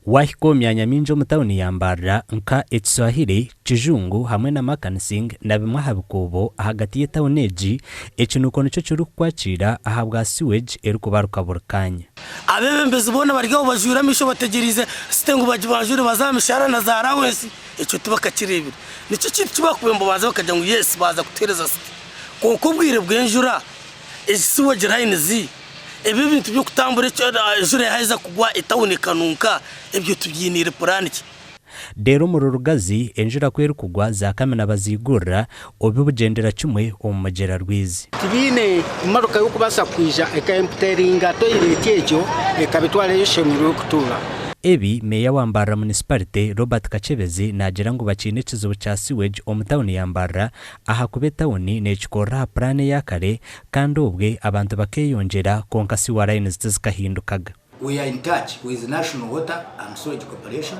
wahiko myanya minji omutawuni ya Mbarara nka Ekiswahili, Kijungu hamwe na Makansing na bimwe habikubo hagati y'etawuni egi ekinuko nico kiri kukwakira ahabwa sewage eri kubaruka burkanya. Abebembezi bona baryaho bajura misho bategerize sitengo bajibajure bazamishara na za allowance icyo tubakakirebira nico kintu kibakubembo baza bakajya ngo yes baza gutereza site kokubwire bwenjura sewage lines ebi bintu byo kutambura ejure yahiza kugwa etawuni kanunka ebyo tubyinire plan ki dero mu rugazi enjura kweri kugwa za kamena bazigurra obi bugendera kimwe omumagera rwizi tibine imaruka yo kubasa kwija ekempteringa toilet ejo ekabitwala yeshemiro kutura. Ebi meya wa Mbarara Munisiparite Robert Kachebezi nagira ngo bakine ekizibu kya sewage omutawuni ya Mbarara aha kuba etawuni nekikora plane ya kare kandi obwe abantu bakeyongera konka Sewerage zikahindukaga. We are in touch with the National Water and Sewage Corporation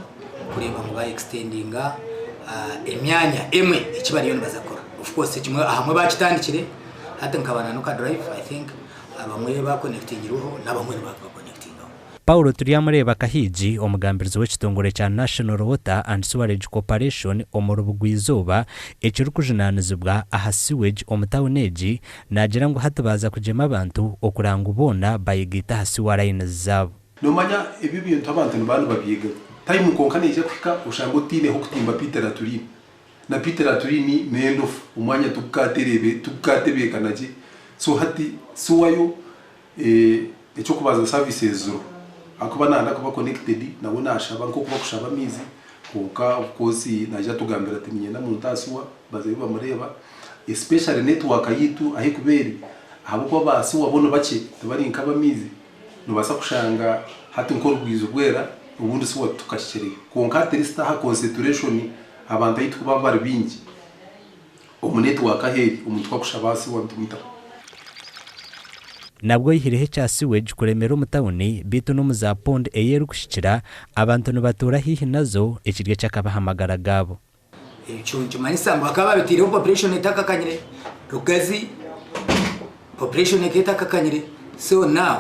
kureba ngo ba extendinga emyanya emwe ekibari yone bazakora. Of course kimwe ahamwe bakitandikire hata nkabana nuka drive I think abamwe ba connectingiruho nabamwe ba connectingaho. Paulo Turiamureba Kahiji omugambirizo w'ekitongole kya National Water and Sewerage Corporation omuri bw'izuba ekiri kujinanizibwa aha sewage omutawuni egi nagira ngo hatabaza kujema abantu okuranga ubona bayigita aha Sewerage zabo. Nomanya ebi bintu abantu nibanu babiga time konkane ije kwika ushango tine hokutimba literature na literature ni nendo umwanya tukaterebe kanaje so hati suwayo echo kubaza services zo akuba nana kuba connected nabona ashaba nko kuba kushaba mizi konka of course naja tugambira ati nyenda mu ntasuwa baze bamureba especially network yitu ahe kuberi abuko basi wabona bake tabari nkaba mizi no basa kushanga hati nkoro bwizo bwera ubundi so tukashire konka terista ha concentration abantu yitu kuba bari bingi omu network aheri umuntu kwakushabasi wabitwita nabwo yihirehe cya sewage kuremera umutawuni bitu no muza pond eyeru kushikira abantu nibatura hihi nazo ekirye cyakabahamagara gabo icyo manisa bakaba bitiriho population itakakanyire rugazi population itakakanyire so now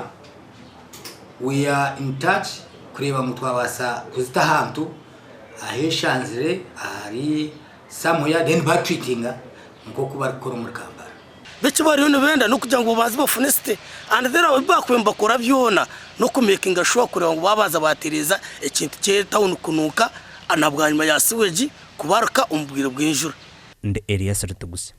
we are in touch kureba mutwabasa kuzita hantu aheshanzire ari samoya then back treatinga nko kuba rikora muri Kambara beke bari no benda no kugira ngo bazi bafuneste and there bakwemba kora byona no kumakinga sure kureba ngo babaza batereza ekintu cye town kunuka anabwanyuma ya sewage kubaruka umbwire bw'injura nde Elias Rutugusa.